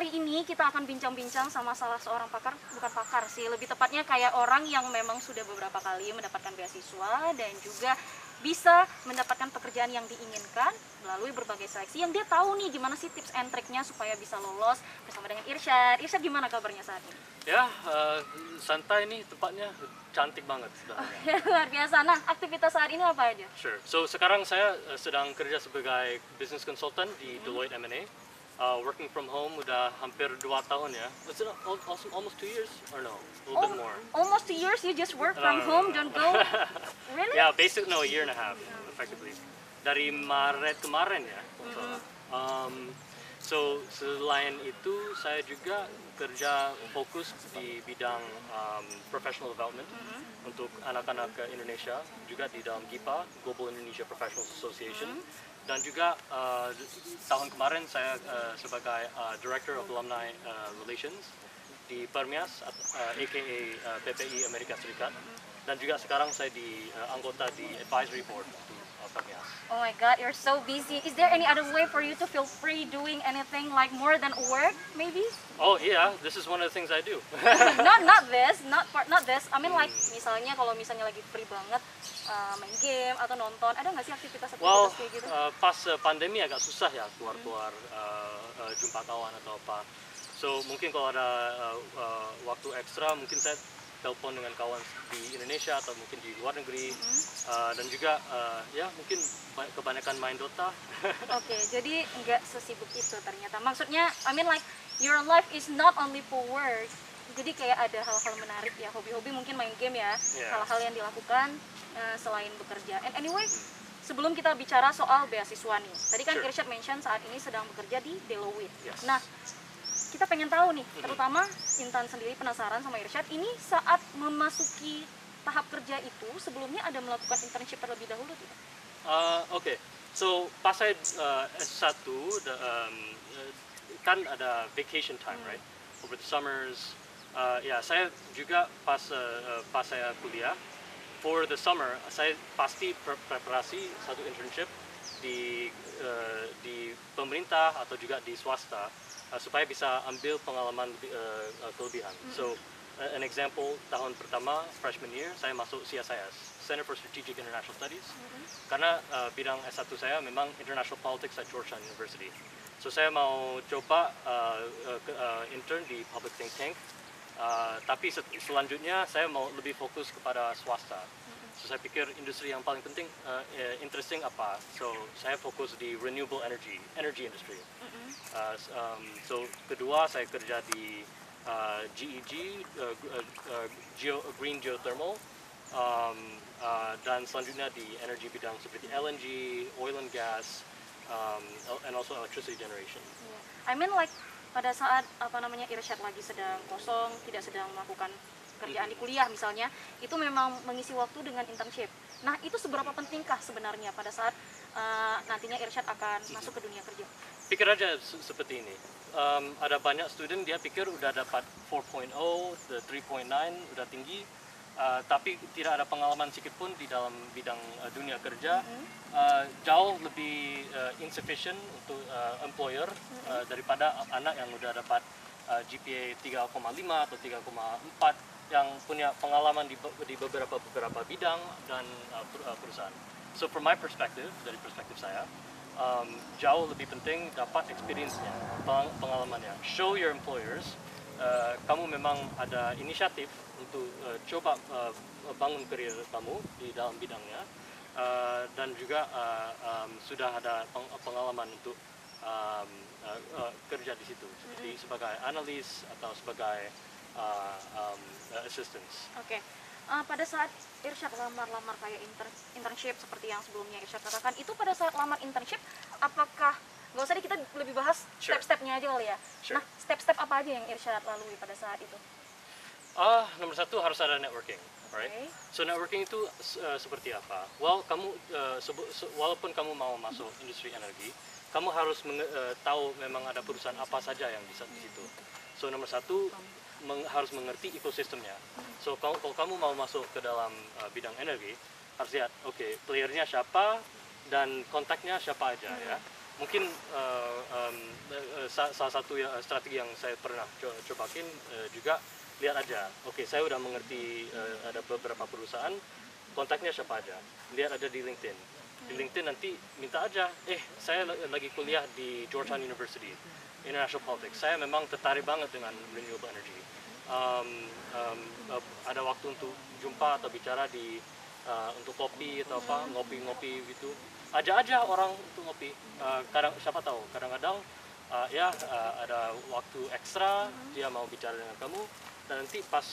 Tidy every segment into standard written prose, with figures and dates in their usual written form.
kali ini kita akan bincang-bincang sama salah seorang pakar, bukan pakar sih, lebih tepatnya kayak orang yang memang sudah beberapa kali mendapatkan beasiswa dan juga bisa mendapatkan pekerjaan yang diinginkan melalui berbagai seleksi, yang dia tahu nih gimana sih tips and triknya supaya bisa lolos bersama dengan Irsyad. Irsyad, gimana kabarnya saat ini? Ya, santai nih, tempatnya cantik banget sebenarnya. Luar biasa. Nah, aktivitas saat ini apa aja? Sure. So sekarang saya sedang kerja sebagai business consultant di Deloitte M&A. Working from home udah hampir 2 tahun ya. Was it almost 2 years or no? A little bit more. Almost 2 years you just work from home, don't go? Really? Yeah, basically no, a year and a half effectively. Dari Maret kemarin ya. So selain itu saya juga kerja fokus di bidang professional development untuk anak-anak Indonesia, juga di dalam GIPA, Global Indonesia Professionals Association, dan juga tahun kemarin saya sebagai Director of Alumni Relations di Permias, aka PPI Amerika Serikat, dan juga sekarang saya di anggota di Advisory Board Permias. Oh my God, you're so busy. Is there any other way for you to feel free doing anything like more than work, maybe? Oh yeah, this is one of the things I do. not this. I mean like misalnya kalau misalnya lagi free banget main game atau nonton, ada nggak sih aktivitas kayak gitu? Pas pandemi agak susah ya keluar jumpa kawan atau apa. So mungkin kalau ada waktu ekstra, mungkin saya telepon dengan kawan di Indonesia atau mungkin di luar negeri, dan juga ya mungkin kebanyakan main Dota. Oke, jadi nggak sesibuk itu ternyata. Maksudnya, I mean like your life is not only for work. Jadi kayak ada hal-hal menarik ya, hobi-hobi mungkin main game ya, hal-hal yang dilakukan selain bekerja. And anyway, sebelum kita bicara soal beasiswa nih, tadi kan Irsyad mention saat ini sedang bekerja di Deloitte. Yes. Nah, kita pengen tahu nih, terutama Intan sendiri penasaran sama Irsyad, ini saat memasuki tahap kerja itu, sebelumnya ada melakukan internship terlebih dahulu tidak? Okay, so pas saya S1, kan ada vacation time, right? Over the summers. Ya, saya juga pas saya kuliah, for the summer, saya pasti preparasi satu internship di pemerintah atau juga di swasta, supaya bisa ambil pengalaman kelebihan. So, an example, tahun pertama, freshman year, saya masuk CSIS, Center for Strategic International Studies, karena bidang S1 saya memang International Politics at Georgetown University. So, saya mau coba intern di public think tank, tapi selanjutnya saya mau lebih fokus kepada swasta. So, saya pikir industri yang paling penting, interesting apa. So, saya fokus di renewable energy industry. So, kedua saya kerja di GEG, Green Geothermal, dan selanjutnya di energi bidang seperti LNG, oil and gas, and also electricity generation. I mean like pada saat Irsyad lagi sedang kosong, tidak sedang melakukan kerjaan di kuliah misalnya, itu memang mengisi waktu dengan internship. Nah, itu seberapa pentingkah sebenarnya pada saat nantinya Irsyad akan masuk ke dunia kerja? Pikir aja seperti ini, ada banyak student dia pikir udah dapat 4.0, 3.9 udah tinggi, tapi tidak ada pengalaman sedikit pun di dalam bidang dunia kerja, jauh lebih insufficient untuk employer daripada anak yang udah dapat GPA 3,5 atau 3,4 yang punya pengalaman di beberapa bidang dan perusahaan. So from my perspective, dari perspektif saya, jauh lebih penting dapat experience-nya, pengalamannya. Show your employers, kamu memang ada inisiatif untuk coba bangun karir kamu di dalam bidangnya, dan juga sudah ada pengalaman untuk kerja di situ, seperti sebagai analis atau sebagai assistants. Oke. Pada saat Irsyad lamar kayak internship seperti yang sebelumnya Irsyad katakan, itu pada saat lamar internship, apakah, nggak usah kita lebih bahas step-stepnya aja kali ya. Nah, step-step apa aja yang Irsyad lalui pada saat itu? Nomor satu harus ada networking, right? So networking itu seperti apa? Well, kamu walaupun kamu mau masuk industri energi, kamu harus tahu memang ada perusahaan apa saja yang bisa di situ. So nomor satu, harus mengerti ekosistemnya. So kalau kamu mau masuk ke dalam bidang energi, harus lihat, oke, playernya siapa dan kontaknya siapa aja ya. mungkin salah satu strategi yang saya pernah cobain juga lihat aja. Oke, saya udah mengerti ada beberapa perusahaan, kontaknya siapa aja. Lihat aja di LinkedIn. Di LinkedIn nanti minta aja, saya lagi kuliah di Georgetown University, International Politics. Saya memang tertarik banget dengan renewable energy. Ada waktu untuk jumpa atau bicara di untuk kopi atau apa, ngopi-ngopi gitu. Ajak aja orang untuk ngopi. Siapa tahu, kadang-kadang ada waktu ekstra, dia mau bicara dengan kamu, dan nanti pas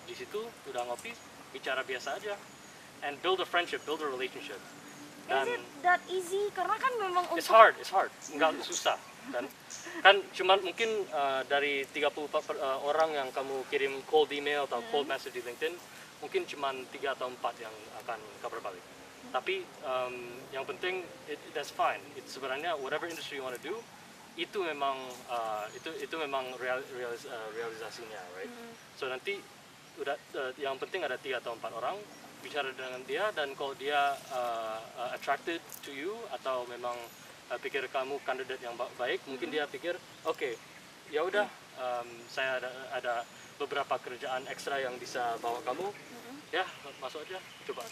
di situ udah ngopi, bicara biasa aja, and build a friendship, build a relationship. Is it that easy? Karena kan memang untuk... It's hard, nggak susah. Kan cuma mungkin dari 30 orang yang kamu kirim cold email atau cold message di LinkedIn, mungkin cuma 3 atau 4 yang akan kabar balik. Tapi yang penting, that's fine. Sebenarnya whatever industry you want to do, itu memang realisasinya, right? So nanti udah yang penting ada 3 atau 4 orang bicara dengan dia, dan kalau dia attracted to you atau memang pikir kamu kandidat yang baik, mungkin dia pikir oke, ya udah, saya ada beberapa kerjaan ekstra yang bisa bawa kamu, ya masuk aja, coba.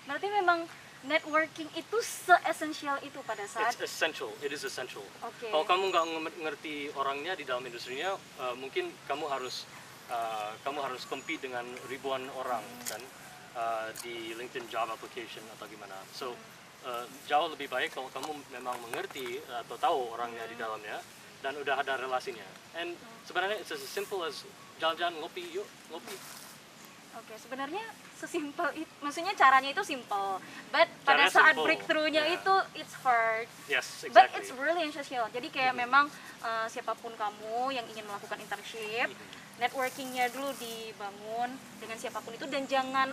Berarti memang networking itu se-esensial itu pada saat... It's essential, it is essential. Okay. Kalau kamu nggak ngerti orangnya di dalam industrinya, mungkin kamu harus compete dengan ribuan orang kan, di LinkedIn job application atau gimana. So jauh lebih baik kalau kamu memang mengerti atau tahu orangnya di dalamnya dan udah ada relasinya. And sebenarnya it's as simple as jalan-jalan, ngopi, yuk ngopi. Oke, sebenarnya sesimpel itu, maksudnya caranya itu simple, but pada saat breakthrough-nya itu it's hard. Yes, exactly. But it's really essential. Jadi kayak memang siapapun kamu yang ingin melakukan internship, networking-nya dulu dibangun dengan siapapun itu, dan jangan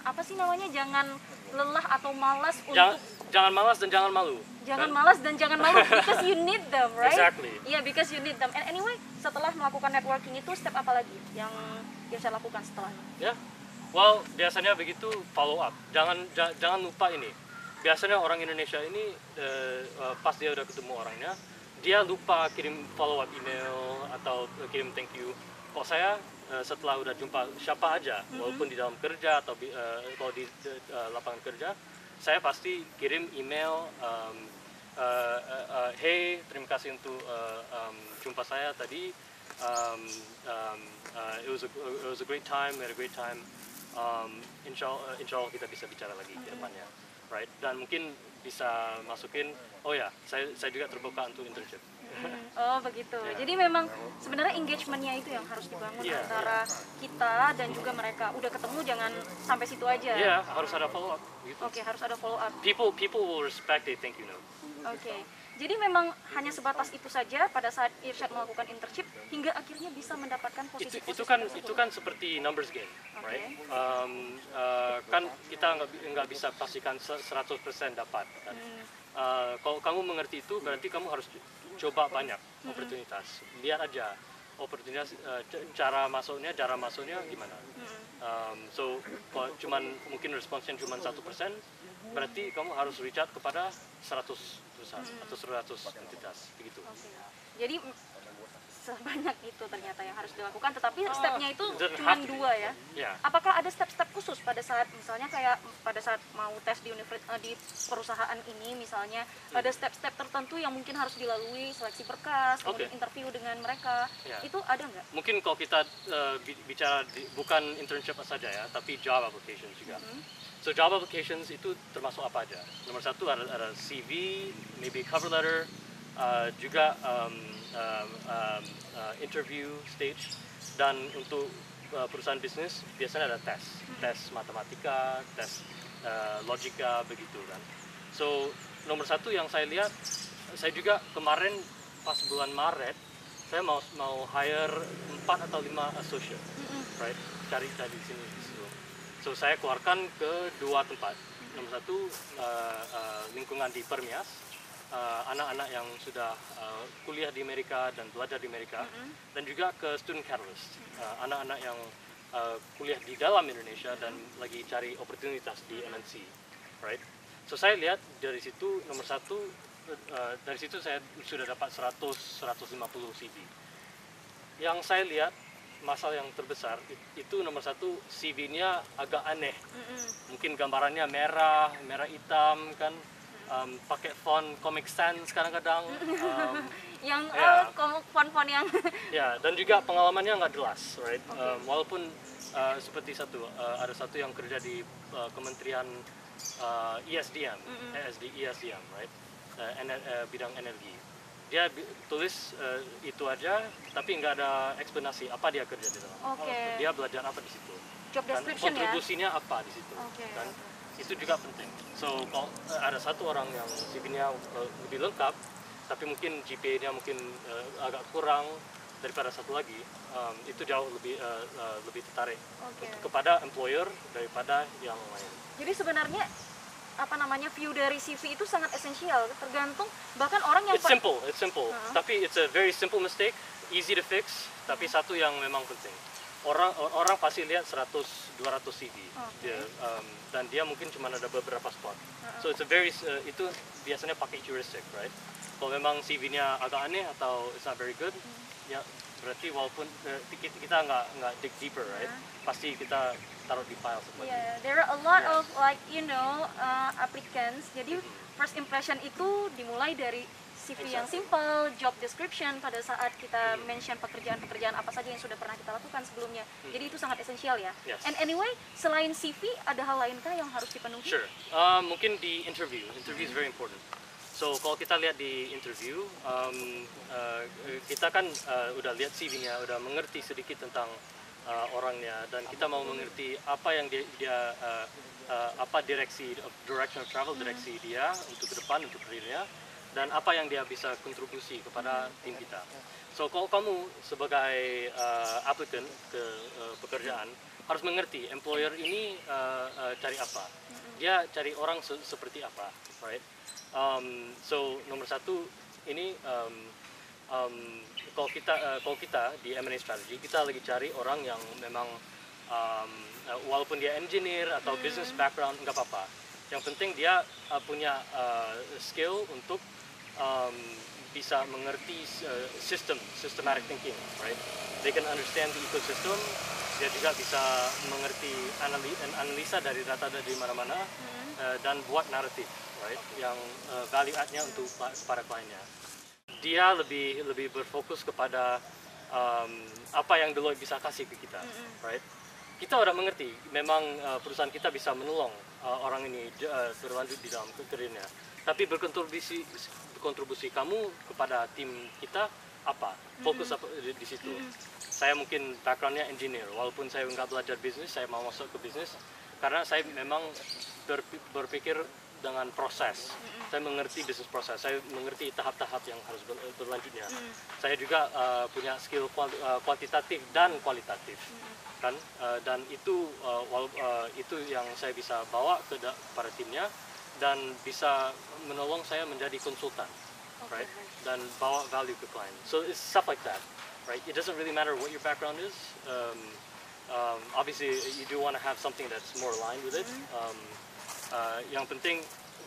jangan lelah atau malas untuk... Jangan malas dan jangan malu. Jangan malas dan jangan malu, because you need them, right? Exactly. Yeah, because you need them. And anyway, setelah melakukan networking itu, step apa lagi yang saya lakukan setelahnya? Yeah. Well, biasanya begitu, follow up. Jangan lupa ini. Biasanya orang Indonesia ini pas dia udah ketemu orangnya, dia lupa kirim follow up email atau kirim thank you. Kok saya setelah udah jumpa siapa aja, walaupun di dalam kerja atau kalau di lapangan kerja, saya pasti kirim email, hey, terima kasih untuk jumpa saya tadi. It was a great time, we had a great time. Insya Allah kita bisa bicara lagi ke depannya, right? Dan mungkin bisa masukin, oh ya, saya juga terbuka untuk internship. Oh begitu. Yeah. Jadi memang sebenarnya engagementnya itu yang harus dibangun antara kita dan juga mereka. Udah ketemu jangan sampai situ aja. Iya, harus ada follow up. Gitu. Oke, harus ada follow up. People will respect a thank you note. Oke. Jadi memang hanya sebatas itu saja pada saat Irsyad melakukan internship hingga akhirnya bisa mendapatkan posisi tersebut. Itu kan seperti numbers game, right? Kan kita nggak bisa pastikan 100% dapat. Kan? Kalau kamu mengerti itu, berarti kamu harus coba banyak oportunitas. Lihat aja oportunitas, cara masuknya gimana. So kalau mungkin responsnya cuma 1%, berarti kamu harus reach out kepada 100 perusahaan atau 100 entitas begitu. Jadi sebanyak itu ternyata yang harus dilakukan, tetapi stepnya itu cuma 2 ya. Apakah ada step-step khusus pada saat misalnya kayak pada saat mau tes di perusahaan ini misalnya, ada step-step tertentu yang mungkin harus dilalui, seleksi berkas, kemudian interview dengan mereka, itu ada nggak? Mungkin kalau kita bicara bukan internship saja ya, tapi job applications juga. So job applications itu termasuk apa aja? Nomor 1 ada CV, maybe cover letter, juga interview stage, dan untuk perusahaan bisnis biasanya ada tes matematika, tes logika begitu kan. So nomor 1 yang saya lihat, saya juga kemarin pas bulan Maret saya mau hire 4 atau 5 associate, right? Cari di sini. So saya keluarkan ke 2 tempat. Nomor 1 lingkungan di Permias, anak-anak yang sudah kuliah di Amerika dan belajar di Amerika, dan juga ke Student Catalyst, anak-anak yang kuliah di dalam Indonesia dan lagi cari oportunitas di MNC, right? So saya lihat dari situ nomor 1 dari situ saya sudah dapat 100-150 CV. Yang saya lihat masalah yang terbesar itu nomor satu, CV-nya agak aneh. Mungkin gambarannya merah hitam kan, pakai font Comic Sans kadang-kadang. Yang Ya. font-font yang Ya, dan juga pengalamannya nggak jelas, right? Walaupun seperti ada satu yang kerja di Kementerian ESDM, ESDM, right? Bidang energi. Dia tulis itu aja, tapi nggak ada eksplanasi apa dia kerja di dalam. Dia belajar apa di situ. job description ya. Kontribusinya apa di situ. Kan? Itu juga penting. So kalau ada satu orang yang CV-nya lebih lengkap, tapi mungkin GPA-nya mungkin agak kurang daripada satu lagi, itu jauh lebih tertarik kepada employer daripada yang lain. Jadi sebenarnya view dari CV itu sangat esensial, tergantung bahkan orang yang It's simple. Tapi it's a very simple mistake, easy to fix, tapi satu yang memang penting. Orang pasti lihat 100-200 CV, dan dia mungkin cuma ada beberapa spot. So it's itu biasanya pakai heuristic, right? Kalau memang CV-nya agak aneh atau it's not very good, ya berarti walaupun kita nggak dig deeper, right? Pasti kita taruh di file seperti itu. There are a lot of applicants. Jadi first impression itu dimulai dari CV yang simple, job description pada saat kita mention pekerjaan-pekerjaan apa saja yang sudah pernah kita lakukan sebelumnya. Jadi itu sangat esensial ya. Yes. And anyway, selain CV ada hal lainkah yang harus dipenuhi? Sure. Mungkin di interview is very important. So kalau kita lihat di interview, kita kan udah lihat CV-nya, udah mengerti sedikit tentang orangnya, dan kita mau mengerti apa yang dia apa direction of travel, direksi dia untuk ke depan, untuk karirnya, dan apa yang dia bisa kontribusi kepada tim kita. So kalau kamu sebagai applicant ke pekerjaan harus mengerti employer ini cari apa, dia cari orang seperti apa, right? So nomor satu ini kalau kita di M&A strategy kita lagi cari orang yang memang walaupun dia engineer atau business background nggak apa-apa. Yang penting dia punya skill untuk bisa mengerti systematic thinking, right? They can understand the ecosystem. Dia juga bisa mengerti analisa dari data dari mana-mana dan buat naratif, right? Yang value add-nya untuk para kliennya. Dia lebih berfokus kepada apa yang Deloitte bisa kasih ke kita, right? Kita udah mengerti, memang perusahaan kita bisa menolong orang ini berlanjut di dalam karirnya. Tapi berkontribusi kamu kepada tim kita apa? Fokus apa di situ? Saya mungkin backgroundnya engineer, walaupun saya nggak belajar bisnis, saya mau masuk ke bisnis karena saya memang berpikir dengan proses. Saya mengerti bisnis proses, saya mengerti tahap-tahap yang harus berlanjutnya. Saya juga punya skill kuantitatif dan kualitatif, kan? Dan itu yang saya bisa bawa ke para timnya dan bisa menolong saya menjadi konsultan, right? Dan bawa value ke klien. So it's stuff like that, right? It doesn't really matter what your background is. Obviously, you do want to have something that's more aligned with it. Yang penting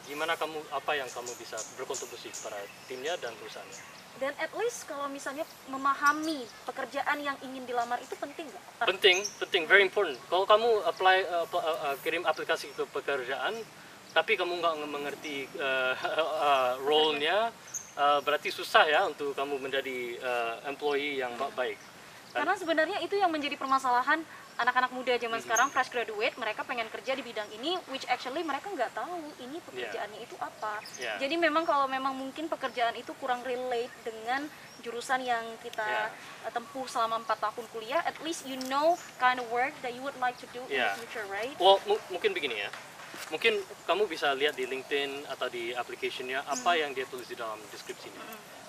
gimana apa yang kamu bisa berkontribusi kepada timnya dan perusahaannya. Dan at least kalau misalnya memahami pekerjaan yang ingin dilamar itu penting nggak? Penting, very important. Kalau kamu kirim aplikasi ke pekerjaan, tapi kamu nggak mengerti role-nya, berarti susah ya untuk kamu menjadi employee yang baik. Karena sebenarnya itu yang menjadi permasalahan anak-anak muda zaman sekarang, fresh graduate, mereka pengen kerja di bidang ini, which actually mereka nggak tahu ini pekerjaannya itu apa. Jadi memang kalau memang mungkin pekerjaan itu kurang relate dengan jurusan yang kita tempuh selama 4 tahun kuliah, at least you know kind of work that you would like to do in the future, right? Well, mungkin begini ya. Mungkin kamu bisa lihat di LinkedIn atau di application-nya apa yang dia tulis di dalam deskripsinya.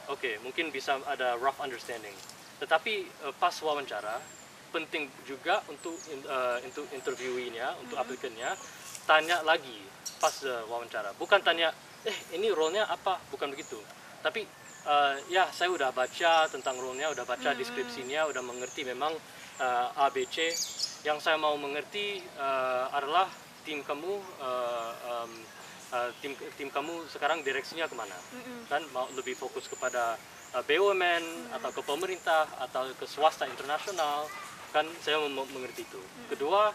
Oke, mungkin bisa ada rough understanding. Tetapi pas wawancara, penting juga untuk interviewinya, untuk aplikannya, tanya lagi pas wawancara. Bukan tanya, ini role-nya apa? Bukan begitu. Tapi ya saya udah baca tentang role-nya, udah baca deskripsinya, udah mengerti memang ABC. Yang saya mau mengerti adalah tim kamu tim kamu sekarang direksinya kemana, kan mau lebih fokus kepada BUMN atau ke pemerintah atau ke swasta internasional, kan saya mengerti itu. Kedua,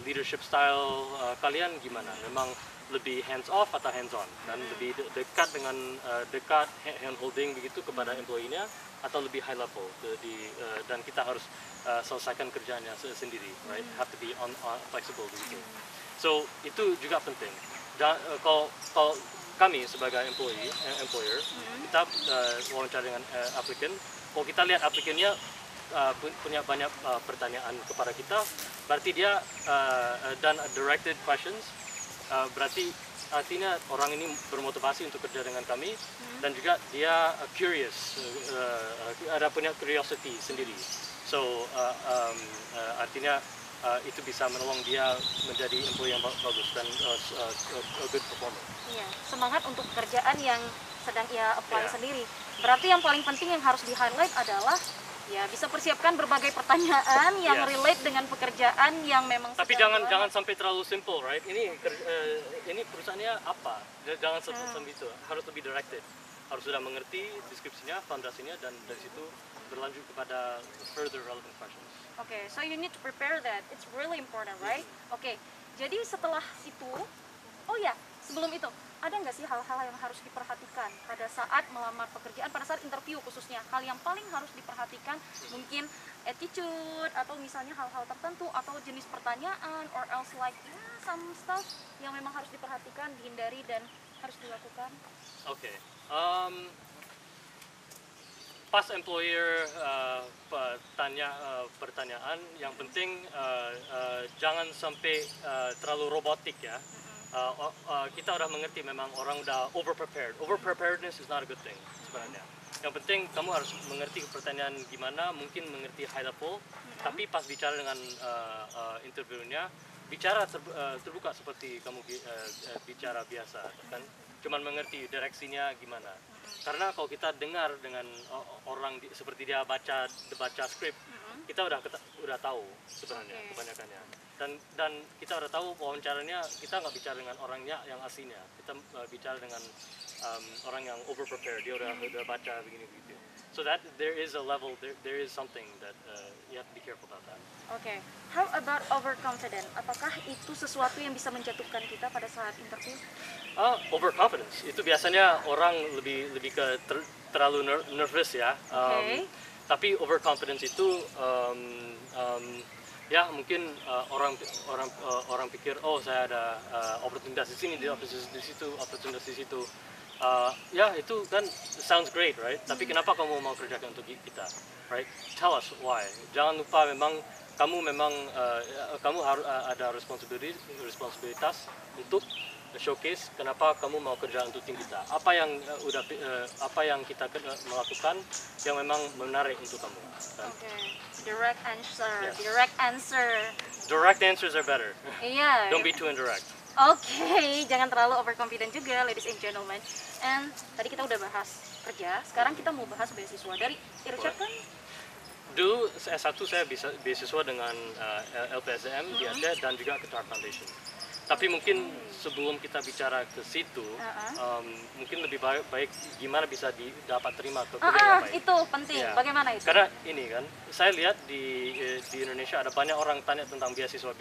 leadership style kalian gimana? Memang lebih hands off atau hands on, dan lebih dekat dengan hand holding begitu kepada employee-nya, atau lebih high level dan kita harus selesaikan kerjanya sendiri, right? Have to be flexible begitu. So itu juga penting. Kalau kami sebagai employer, kita wawancara dengan applicant, kalau kita lihat applicant-nya punya banyak pertanyaan kepada kita, berarti dia dan directed questions, berarti artinya orang ini bermotivasi untuk kerja dengan kami, dan juga dia curious, ada punya curiosity sendiri. So artinya itu bisa menolong dia menjadi employee yang bagus dan a good performer. Iya, semangat untuk pekerjaan yang sedang ia apply sendiri. Berarti yang paling penting yang harus di-highlight adalah ya bisa persiapkan berbagai pertanyaan yang relate dengan pekerjaan yang memang. Tapi jangan sampai terlalu simple, right? Ini perusahaannya apa? Jangan sampai itu. Harus lebih directed. Harus sudah mengerti deskripsinya, fondasinya, dan dari situ berlanjut kepada further relevant questions. Okay, so you need to prepare that. It's really important, right? Okay, jadi setelah itu, oh ya, sebelum itu, ada nggak sih hal-hal yang harus diperhatikan pada saat melamar pekerjaan, pada saat interview khususnya? Hal yang paling harus diperhatikan, mungkin attitude, atau misalnya hal-hal tertentu, atau jenis pertanyaan, or else like some stuff yang memang harus diperhatikan, dihindari, dan harus dilakukan? Okay. Pas employer tanya pertanyaan, yang penting jangan sampai terlalu robotik ya. Kita udah mengerti memang orang udah over preparedness is not a good thing sebenarnya. Yang penting kamu harus mengerti pertanyaan gimana, mungkin mengerti high level, tapi pas bicara dengan interviewnya, bicara terbuka seperti kamu bicara biasa kan, cuman mengerti direksinya gimana. Karena kalau kita dengar dengan orang seperti dia baca skrip, kita udah tahu sebenarnya kebanyakannya. Dan kita udah tahu wawancaranya, kita nggak bicara dengan orangnya yang aslinya, kita bicara dengan orang yang over prepared, dia udah baca begini begitu. So that there is a level, there is something that you have to be careful about that. Okay. How about overconfident? Apakah itu sesuatu yang bisa menjatuhkan kita pada saat interview? Overconfidence itu biasanya orang lebih ke terlalu nervous ya. Tapi overconfidence itu ya mungkin orang pikir, oh saya ada oportunitas di sini, di situ, oportunitas di situ. Ya itu kan sounds great, right? Tapi kenapa kamu mau kerjakan untuk kita, right? Tell us why. Jangan lupa memang kamu harus ada responsabilitas untuk showcase kenapa kamu mau kerja untuk tim kita. Apa yang kita melakukan yang memang menarik untuk kamu. Kan? Direct answer. Yeah. Direct answer. Direct answers are better. Iya. Don't be too indirect. Jangan terlalu overconfident juga, ladies and gentlemen. And tadi kita udah bahas kerja, sekarang kita mau bahas beasiswa. Dari Irsyad kan? Dulu S1 saya beasiswa dengan LPSDM di Aceh dan juga Qatar Foundation. Tapi mungkin sebelum kita bicara ke situ, mungkin lebih baik gimana bisa dapat terima ke kuliah yang baik. Itu penting. Yeah. Bagaimana itu? Karena ini kan, saya lihat di Indonesia ada banyak orang tanya tentang beasiswa.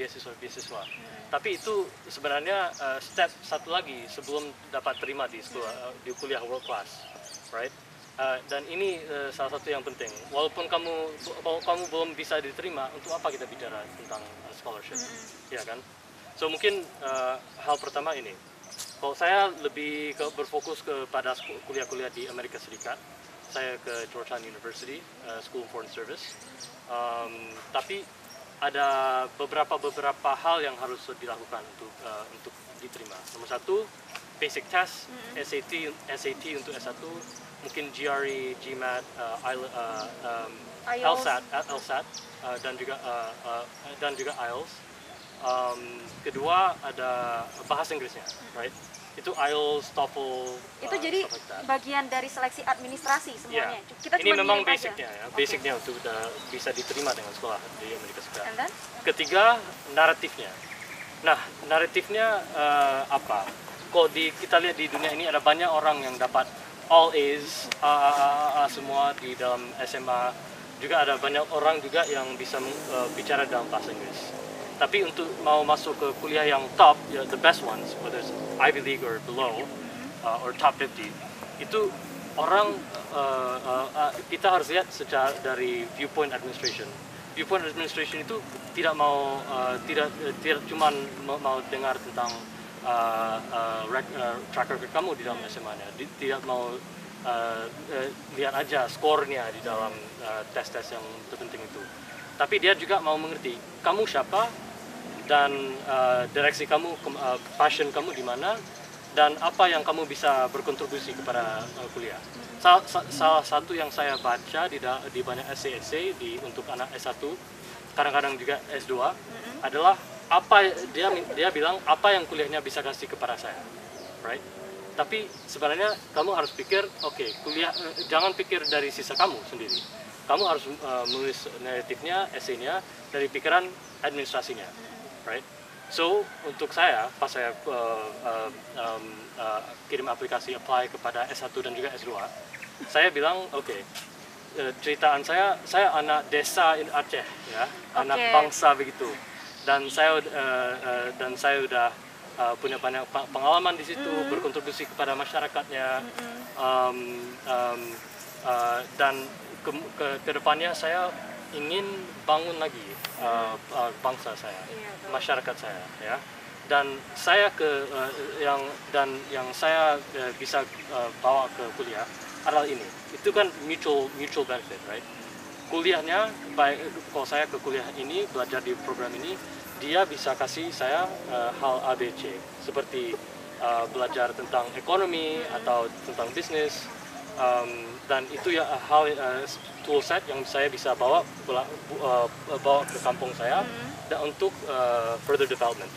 Tapi itu sebenarnya step satu lagi sebelum dapat terima di kuliah world class, right? Dan ini salah satu yang penting. Walaupun kamu belum bisa diterima, untuk apa kita bicara tentang scholarship, ya kan? So mungkin hal pertama ini, kalau saya lebih berfokus kepada kuliah-kuliah di Amerika Serikat, saya ke Georgetown University, School of Foreign Service. Tapi ada beberapa hal yang harus dilakukan untuk diterima. Nomor satu, basic test, SAT untuk S1, mungkin GRE, GMAT, LSAT, dan juga IELTS. Kedua ada bahasa Inggrisnya, right? Itu IELTS, TOEFL. Itu jadi bagian dari seleksi administrasi semuanya. Kita ini memang basicnya ya, basicnya untuk bisa diterima dengan sekolah di Amerika Serikat. Ketiga, naratifnya. Nah, naratifnya apa? kok kita lihat di dunia ini ada banyak orang yang dapat all A's, A semua di dalam SMA. Juga ada banyak orang juga yang bisa bicara dalam bahasa Inggris. Tapi untuk mau masuk ke kuliah yang top, ya, the best ones, whether it's Ivy League or below, or top 50, itu orang kita harus lihat secara dari viewpoint administration. Viewpoint administration itu tidak mau tidak cuma mau dengar tentang track record kamu di dalam SMA-nya, tidak mau lihat aja skornya di dalam tes-tes yang terpenting itu. Tapi dia juga mau mengerti kamu siapa dan direksi kamu, passion kamu di mana, dan apa yang kamu bisa berkontribusi kepada kuliah. Salah satu yang saya baca di banyak essay untuk anak S1, kadang-kadang juga S2, adalah apa dia bilang apa yang kuliahnya bisa kasih kepada saya, right? Tapi sebenarnya kamu harus pikir, oke, kuliah jangan pikir dari sisa kamu sendiri. Kamu harus menulis naratifnya, essay-nya dari pikiran administrasinya, right? So untuk saya, pas saya kirim aplikasi apply kepada S1 dan juga S2, saya bilang, oke, ceritaan saya anak desa Aceh, ya, anak bangsa begitu, dan saya udah punya banyak pengalaman di situ, berkontribusi kepada masyarakatnya, dan ke depannya saya ingin bangun lagi bangsa saya, masyarakat saya, ya. Dan saya yang saya bisa bawa ke kuliah adalah ini. Itu kan mutual benefit, right? Kuliahnya, kalau saya ke kuliah ini, belajar di program ini, dia bisa kasih saya hal ABC, seperti belajar tentang ekonomi atau tentang bisnis, dan itu ya hal toolset yang saya bisa bawa ke kampung saya dan untuk further development.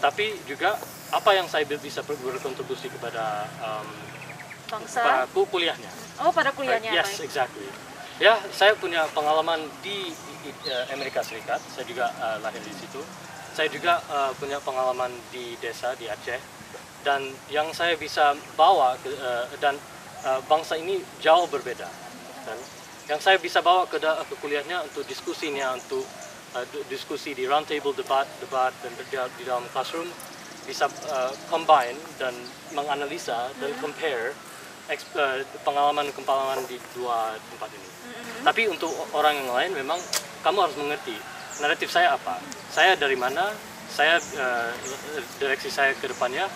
Tapi juga apa yang saya bisa berkontribusi kepada bangsa, kuliahnya. Oh, pada kuliahnya. Yes, exactly. Ya, saya punya pengalaman di Amerika Serikat. Saya juga lahir di situ. Saya juga punya pengalaman di desa di Aceh. Dan yang saya bisa bawa dan bangsa ini jauh berbeda. Dan yang saya bisa bawa ke kuliahnya untuk diskusinya, untuk diskusi di round table, debat dan di dalam classroom, bisa combine dan menganalisa dan compare pengalaman di dua tempat ini. Tapi untuk orang yang lain memang kamu harus mengerti naratif saya apa, saya dari mana, saya direksi saya ke depannya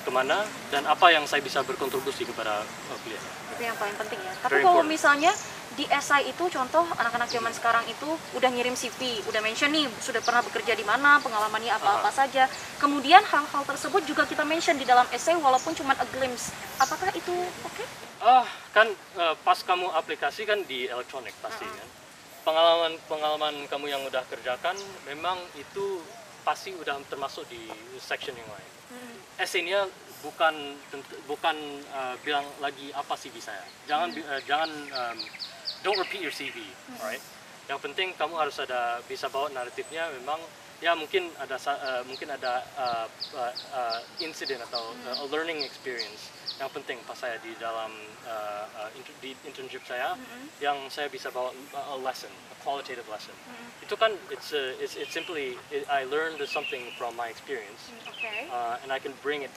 kemana, dan apa yang saya bisa berkontribusi kepada kuliah. Itu yang paling penting ya. Tapi kalau misalnya di esai itu, contoh anak-anak zaman sekarang itu udah ngirim CV, udah mention nih sudah pernah bekerja di mana, pengalamannya apa-apa saja. Kemudian hal-hal tersebut juga kita mention di dalam esai walaupun cuma a glimpse. Apakah itu oke? Kan pas kamu aplikasi kan di elektronik pasti kan. Pengalaman kamu yang udah kerjakan memang itu pasti udah termasuk di section yang lain. Essay-nya bukan bilang lagi apa CV saya. Jangan don't repeat your CV, alright? Yang penting kamu harus bisa bawa naratifnya. Memang ya mungkin ada insiden atau a learning experience yang penting pas saya di dalam di internship saya, yang saya bisa bawa a lesson, a qualitative lesson. Itu kan it's simply I learned something from my experience, and I can bring it,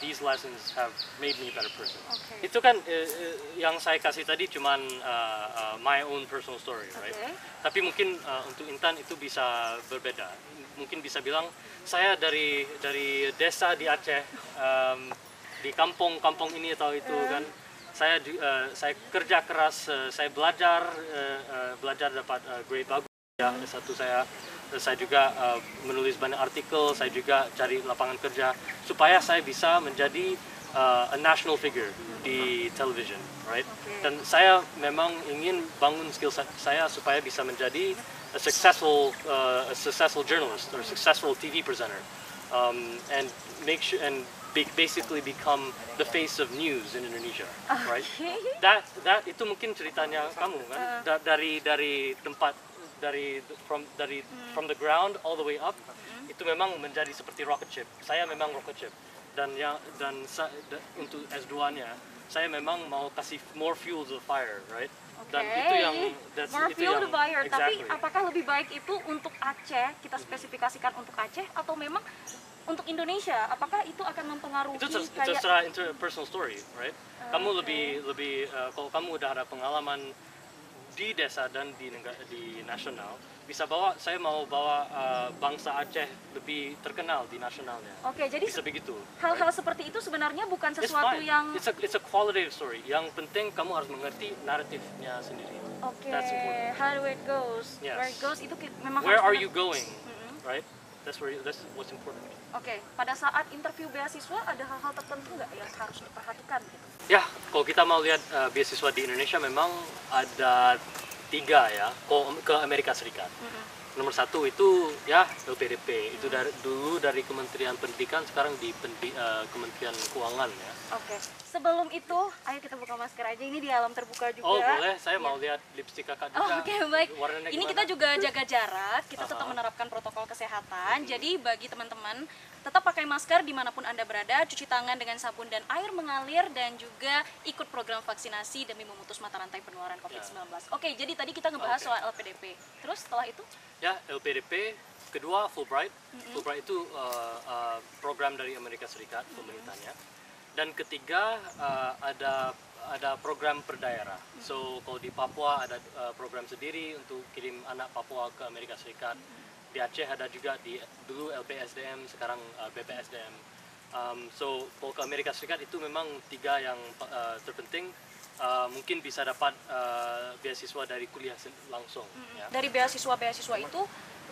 these lessons have made me a better person. Itu kan yang saya kasih tadi cuman my own personal story, right? Tapi mungkin untuk Intan itu bisa berbeda. Mungkin bisa bilang saya dari desa di Aceh, di kampung ini atau itu kan, saya kerja keras, saya belajar dapat grade bagus ya, satu saya juga menulis banyak artikel, saya juga cari lapangan kerja supaya saya bisa menjadi a national figure di television, right? Dan saya memang ingin bangun skill set saya supaya bisa menjadi a successful journalist or successful TV presenter, and make sure and basically become the face of news in Indonesia, right? That itu mungkin ceritanya kamu kan, dari tempat from the ground all the way up, itu memang menjadi seperti rocket ship. Saya memang rocket ship, untuk S2-nya saya memang mau kasih more fuel to the fire, right? Oke. Dan itu yang More fuel to fire. Tapi exactly. apakah lebih baik itu untuk Aceh, kita spesifikasikan untuk Aceh, atau memang untuk Indonesia? Apakah itu akan mempengaruhi Itu kayak terserah personal story, right? Kamu lebih kalau kamu udah ada pengalaman di desa dan di nasional, saya mau bawa bangsa Aceh lebih terkenal di nasionalnya. Oke, jadi Bisa begitu. hal-hal seperti itu sebenarnya bukan It's sesuatu fine. yang It's a qualitative story. Yang penting kamu harus mengerti naratifnya sendiri. oke, That's important. how it goes, Yes. where it goes itu memang Where harus are benar- you going, right? That's what's important. Oke, pada saat interview beasiswa ada hal-hal tertentu nggak yang harus diperhatikan gitu? Ya, kalau kita mau lihat beasiswa di Indonesia memang ada 3 ya, ke Amerika Serikat. Nomor 1 itu ya LPDP, itu dulu dari Kementerian Pendidikan, sekarang di Kementerian Keuangan ya. Oke, sebelum itu, ayo kita buka masker aja. Ini di alam terbuka juga. Oh boleh, saya mau lihat lipstik kakak juga. Oke, baik. Warnanya Ini gimana? kita juga jaga jarak, kita tetap menerapkan protokol kesehatan. Jadi bagi teman-teman, tetap pakai masker dimanapun Anda berada, cuci tangan dengan sabun dan air mengalir, dan juga ikut program vaksinasi demi memutus mata rantai penularan COVID-19. Oke, jadi tadi kita ngebahas soal LPDP. Terus setelah itu? Ya, LPDP. Kedua, Fulbright. Fulbright itu program dari Amerika Serikat, pemerintahnya. Dan ketiga, ada program per daerah. So, kalau di Papua ada program sendiri untuk kirim anak Papua ke Amerika Serikat. Di Aceh ada juga dulu LPSDM, sekarang BPSDM. So, kalau ke Amerika Serikat itu memang 3 yang terpenting. Mungkin bisa dapat beasiswa dari kuliah langsung. Ya. Dari beasiswa-beasiswa itu,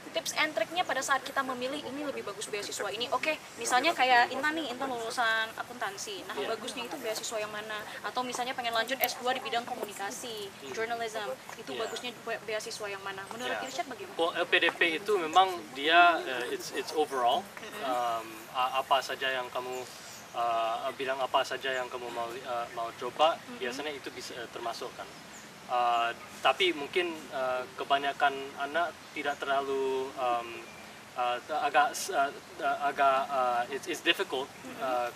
tips and triknya pada saat kita memilih ini lebih bagus beasiswa ini. Oke, misalnya kayak Intan lulusan akuntansi. Nah, bagusnya itu beasiswa yang mana? Atau misalnya pengen lanjut S2 di bidang komunikasi, journalism, itu bagusnya beasiswa yang mana? Menurut Irsyad bagaimana? Kalau LPDP itu memang dia it's overall. Apa saja yang kamu bidang apa saja yang kamu mau coba, biasanya itu bisa termasuk kan. Tapi mungkin kebanyakan anak tidak terlalu it's difficult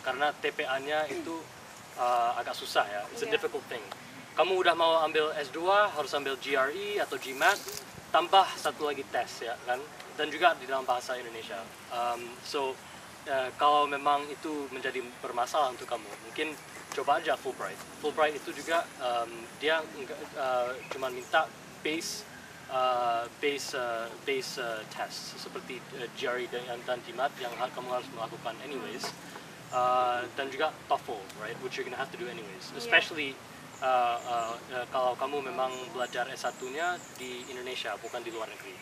karena TPA-nya itu agak susah ya. It's a difficult thing. Kamu udah mau ambil S2 harus ambil GRE atau GMAT, tambah satu lagi tes ya kan, dan juga di dalam bahasa Indonesia. Kalau memang itu menjadi bermasalah untuk kamu, mungkin coba aja Fulbright. Fulbright itu juga dia cuma minta base test seperti GRE dan GMAT yang kamu harus melakukan anyways, dan juga TOEFL, right, which you're gonna have to do anyways, especially kalau kamu memang belajar S1-nya di Indonesia bukan di luar negeri.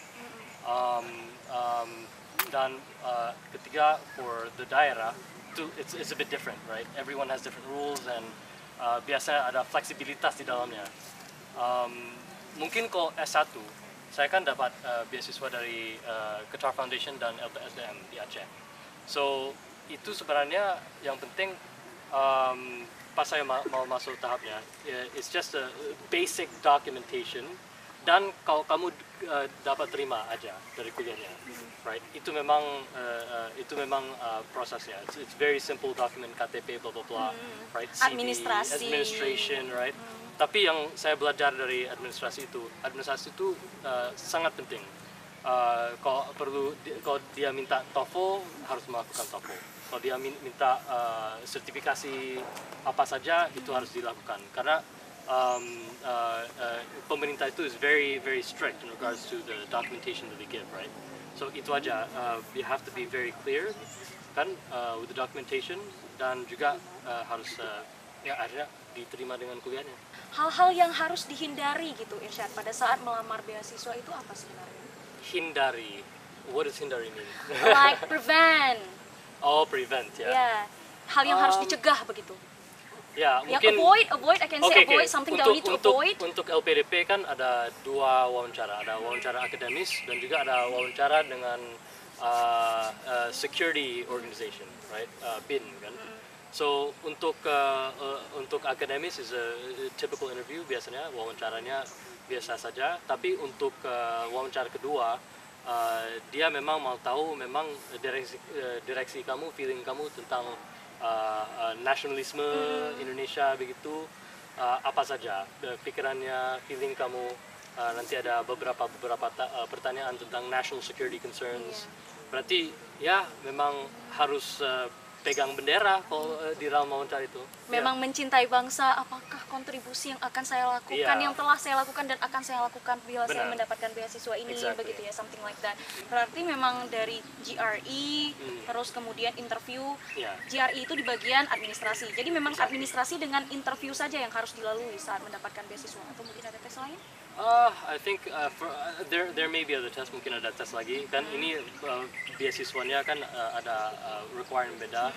Dan ketiga, for the daerah, it's a bit different, right? Everyone has different rules and biasanya ada fleksibilitas di dalamnya. Mungkin kalau S1, saya kan dapat beasiswa dari Qatar Foundation dan LPSDM di Aceh. So itu sebenarnya yang penting pas saya mau masuk tahapnya, it's just a basic documentation. Dan kalau kamu dapat terima aja dari kuliahnya, right? Itu memang prosesnya. It's very simple document, KTP, bla bla bla, right? CV, administration, right? Tapi yang saya belajar dari administrasi itu sangat penting. Kalau dia minta TOEFL harus melakukan TOEFL. Kalau dia minta sertifikasi apa saja itu harus dilakukan karena pemerintah itu is very strict in regards to the documentation that they give, right? So itu aja, you have to be very clear kan with the documentation, dan juga harus ya akhirnya diterima dengan kuliahnya. Hal-hal yang harus dihindari gitu Irsyad pada saat melamar beasiswa itu apa sebenarnya? Hindari, what does hindari mean? Like prevent. Oh, prevent ya. Ya, hal yang harus dicegah begitu. Ya, Yang mungkin avoid, I can say avoid something that we need to avoid. Untuk LPDP kan ada 2 wawancara, ada wawancara akademis dan juga ada wawancara dengan security organization, right? BIN kan. So untuk akademis is a typical interview, biasanya wawancaranya biasa saja. Tapi untuk wawancara kedua, dia memang mau tahu memang direksi kamu, feeling kamu tentang nasionalisme Indonesia begitu, apa saja pikirannya, feeling kamu. Nanti ada beberapa pertanyaan tentang national security concerns. Berarti ya memang harus pegang bendera kalau di dalam wawancara itu. Memang mencintai bangsa, apakah kontribusi yang akan saya lakukan, yang telah saya lakukan dan akan saya lakukan bila saya mendapatkan beasiswa ini, begitu ya, something like that. Berarti memang dari GRE, terus kemudian interview, GRE itu di bagian administrasi. Jadi memang administrasi dengan interview saja yang harus dilalui saat mendapatkan beasiswa, atau mungkin ada tes lain? I think there may be other tests, mungkin ada tes lagi kan. Ini beasiswanya kan ada requirement beda.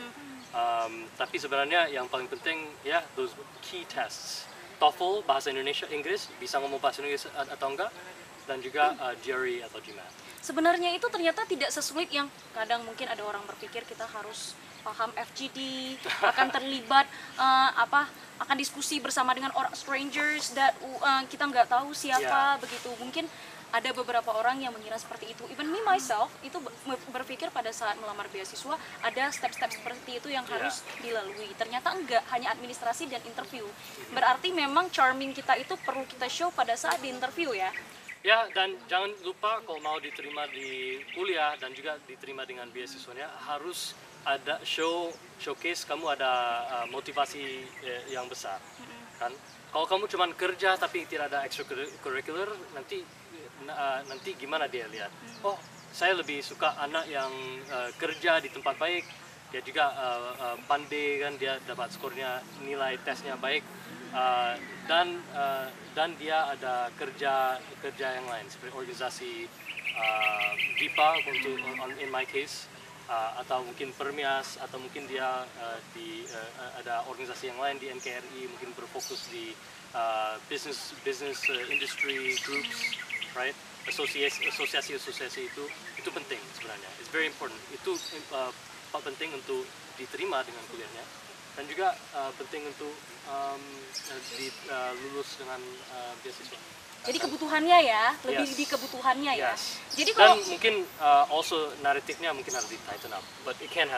Tapi sebenarnya yang paling penting ya those key tests. TOEFL bahasa Indonesia, Inggris, bisa ngomong bahasa Inggris atau enggak, dan juga GRE atau GMAT. Sebenarnya itu ternyata tidak sesulit yang kadang mungkin ada orang berpikir kita harus paham FGD, akan terlibat akan diskusi bersama dengan orang strangers dan kita nggak tahu siapa begitu. Mungkin ada beberapa orang yang mengira seperti itu. Even me myself itu berpikir pada saat melamar beasiswa ada step-step seperti itu yang harus dilalui. Ternyata enggak, hanya administrasi dan interview. Berarti memang charming kita itu perlu kita show pada saat di interview ya. Ya, dan jangan lupa kalau mau diterima di kuliah dan juga diterima dengan beasiswanya harus ada showcase kamu ada motivasi yang besar, kan? Kalau kamu cuma kerja tapi tidak ada extracurricular, nanti gimana dia lihat? Oh, saya lebih suka anak yang kerja di tempat baik, dia juga pandai kan, dia dapat skornya, nilai tesnya baik, dan dia ada kerja yang lain seperti organisasi GIPA untuk in my case, atau mungkin Permias, atau mungkin dia ada organisasi yang lain di NKRI, mungkin berfokus di business industry groups, right? Asosiasi itu penting sebenarnya. It's very important. Itu penting untuk diterima dengan kuliahnya, dan juga penting untuk lulus dengan beasiswa. Jadi kebutuhannya ya, lebih di kebutuhannya ya. Jadi kalau dan mungkin also naratifnya mungkin harus di tighten up, but it can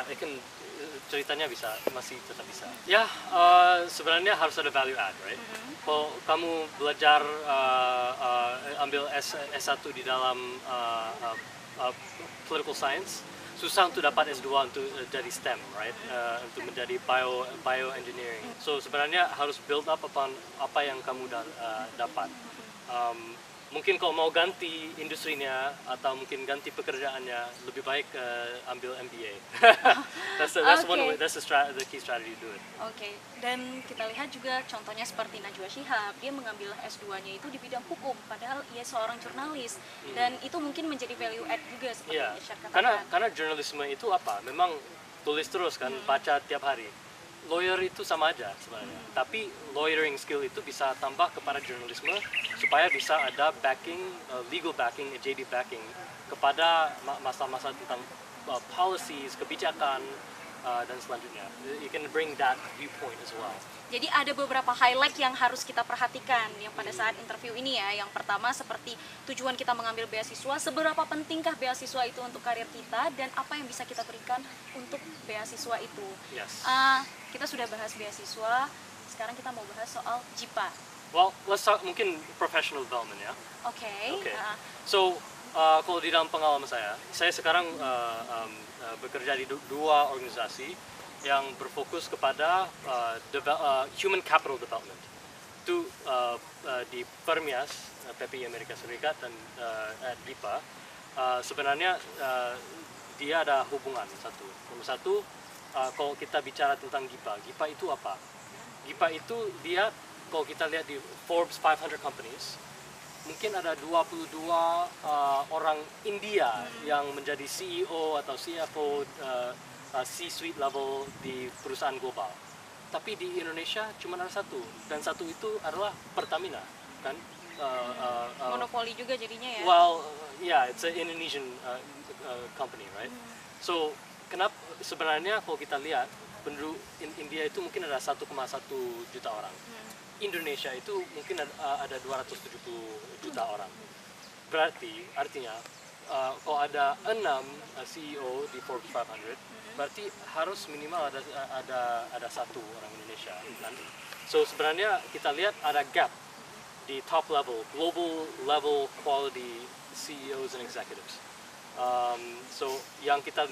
ceritanya masih tetap bisa. Ya, sebenarnya harus ada value add, right? Kalau kamu belajar ambil S1 di dalam political science, susah untuk dapat S2 untuk jadi STEM, right? Untuk menjadi bioengineering. So sebenarnya harus build up upon apa yang kamu dapat. Mungkin kalau mau ganti industrinya atau mungkin ganti pekerjaannya, lebih baik ambil MBA. That's one way. That's the key strategy to do it. Oke. Dan kita lihat juga contohnya seperti Najwa Shihab, dia mengambil S2-nya itu di bidang hukum, padahal ia seorang jurnalis, dan itu mungkin menjadi value add juga seperti Irsyad katakan. Karena jurnalisme itu apa? Memang tulis terus kan, baca tiap hari. Lawyer itu sama aja sebenarnya, tapi lawyering skill itu bisa tambah kepada jurnalisme supaya bisa ada backing, legal backing, JD backing kepada masalah-masalah tentang policies, kebijakan, dan selanjutnya. You can bring that viewpoint as well. Jadi ada beberapa highlight yang harus kita perhatikan yang pada saat interview ini ya. Yang pertama seperti tujuan kita mengambil beasiswa, seberapa pentingkah beasiswa itu untuk karir kita, dan apa yang bisa kita berikan untuk beasiswa itu. Yes. Kita sudah bahas beasiswa, sekarang kita mau bahas soal JIPA. Well, let's talk mungkin professional development ya. Okay. So, kalau di dalam pengalaman saya sekarang bekerja di dua organisasi yang berfokus kepada human capital development. Itu di Permias, PPI Amerika Serikat, dan DIPA. Sebenarnya dia ada hubungan satu. Nomor satu, kalau kita bicara tentang GIPA itu apa? GIPA itu dia, kalau kita lihat di Forbes 500 companies, mungkin ada 22 orang India yang menjadi CEO atau CFO, C-suite level di perusahaan global. Tapi di Indonesia cuma ada satu, dan satu itu adalah Pertamina, kan? Monopoli juga jadinya ya? Well, yeah, it's an Indonesian company, right? So, kenapa sebenarnya kalau kita lihat penduduk India itu mungkin ada 1,1 juta orang. Indonesia itu mungkin ada 270 juta orang. Berarti artinya kalau ada 6 CEO di Forbes 500, berarti harus minimal ada satu orang Indonesia kan. So sebenarnya kita lihat ada gap di top level, global level quality CEOs and executives. So yang kita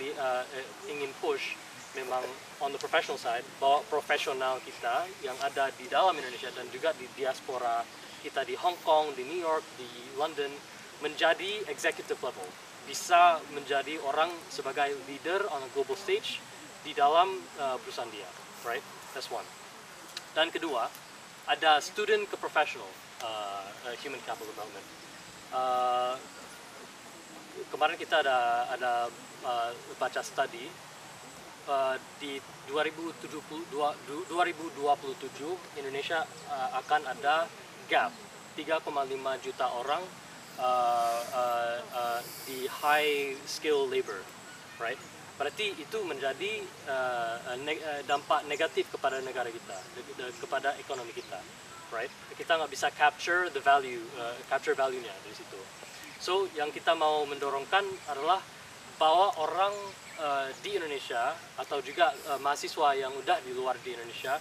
ingin push memang on the professional side, bahwa profesional kita yang ada di dalam Indonesia dan juga di diaspora kita di Hong Kong, di New York, di London menjadi executive level, bisa menjadi orang sebagai leader on a global stage di dalam perusahaan dia, right? That's one. Dan kedua, ada student ke professional human capital development. Kemarin kita ada baca studi di 2027 Indonesia akan ada gap 3,5 juta orang di high skill labor, right? Berarti itu menjadi dampak negatif kepada negara kita, kepada ekonomi kita, right? Kita nggak bisa capture the value, capture value-nya dari situ. So yang kita mau mendorongkan adalah bahwa orang di Indonesia atau juga mahasiswa yang udah di luar di Indonesia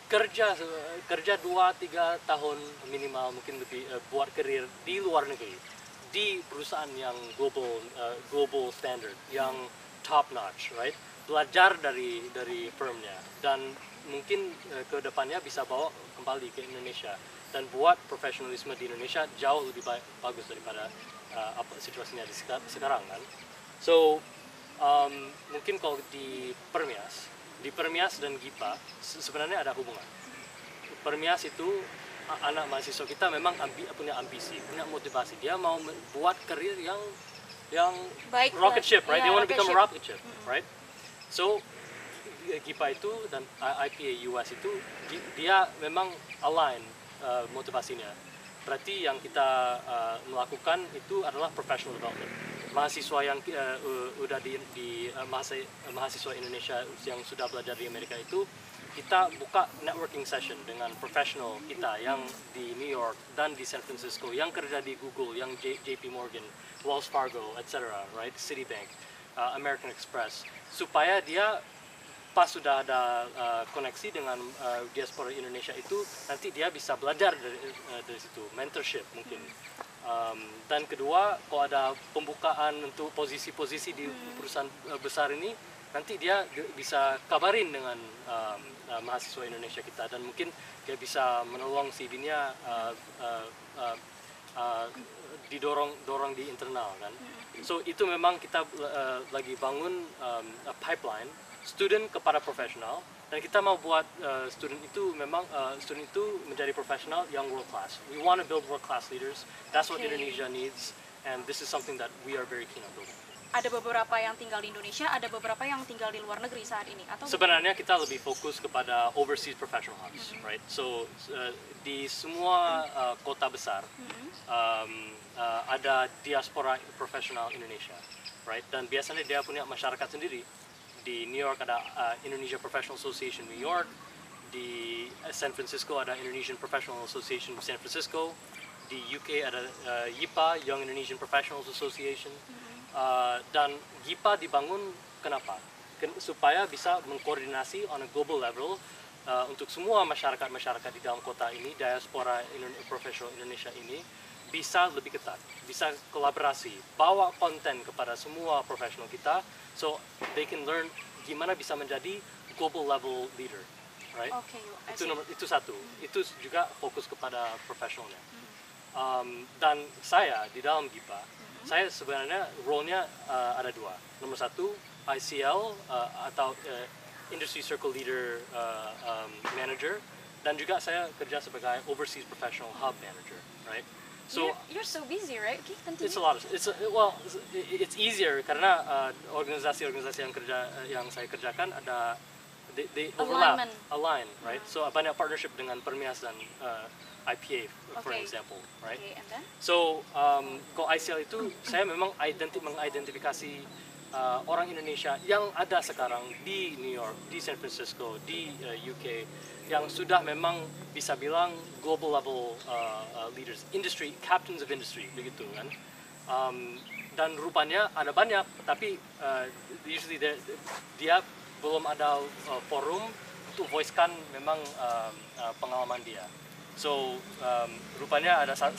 kerja 2-3 tahun minimal mungkin lebih buat karir di luar negeri di perusahaan yang global standard, yang top notch, right? Belajar dari firmnya dan mungkin ke depannya bisa bawa kembali ke Indonesia dan buat profesionalisme di Indonesia jauh lebih bagus daripada apa situasinya sekarang kan. So mungkin kalau di Permias dan GIPA sebenarnya ada hubungan. Permias itu anak mahasiswa kita memang punya ambisi, punya motivasi. Dia mau membuat karir yang baik, rocket ship, right? Ya, They want to become a rocket rocket ship, right? So GIPA itu dan IPA US itu dia memang align motivasinya. Berarti yang kita melakukan itu adalah professional development. Mahasiswa yang udah di mahasiswa Indonesia yang sudah belajar di Amerika itu, kita buka networking session dengan profesional kita yang di New York dan di San Francisco, yang kerja di Google, yang JP Morgan, Wells Fargo, etc., right? Citibank, American Express, supaya dia pas sudah ada koneksi dengan diaspora Indonesia itu, nanti dia bisa belajar dari situ, mentorship mungkin. Dan kedua, kalau ada pembukaan untuk posisi-posisi di perusahaan besar ini, nanti dia bisa kabarin dengan mahasiswa Indonesia kita dan mungkin dia bisa menolong CV-nya didorong di internal kan. So itu memang kita lagi bangun pipeline student kepada profesional, dan kita mau buat student itu menjadi profesional yang world class. We want to build world class leaders. That's what Indonesia needs, and this is something that we are very keen on building. Ada beberapa yang tinggal di Indonesia, ada beberapa yang tinggal di luar negeri saat ini, atau sebenarnya kita lebih fokus kepada overseas professional hubs, right? So di semua kota besar ada diaspora profesional Indonesia, right? Dan biasanya dia punya masyarakat sendiri. Di New York ada Indonesia Professional Association New York, di San Francisco ada Indonesian Professional Association San Francisco, di UK ada YIPA, Young Indonesian Professionals Association, dan YIPA dibangun kenapa? Supaya bisa mengkoordinasi on a global level untuk semua masyarakat di dalam kota ini, diaspora profesional Indonesia ini bisa lebih ketat, bisa kolaborasi, bawa konten kepada semua profesional kita, so they can learn gimana bisa menjadi global level leader, right? Okay, itu satu, itu juga fokus kepada profesionalnya. Dan saya di dalam GIPA, saya sebenarnya role-nya ada dua. Nomor satu, ICL atau Industry Circle Leader Manager, dan juga saya kerja sebagai Overseas Professional Hub Manager, right? So you're so busy, right? Okay, continue. It's a lot. It's easier karena organisasi-organisasi yang saya kerjakan ada they overlap, align, right? So banyak partnership dengan Permias dan IPA, for example, right? Okay, and then? So kalau ICL itu saya memang mengidentifikasi orang Indonesia yang ada sekarang di New York, di San Francisco, di UK, yang sudah memang bisa bilang global level leaders, industry, captains of industry, begitu kan. dan rupanya ada banyak, tapi usually dia belum ada forum untuk voicekan memang pengalaman dia. So rupanya ada salah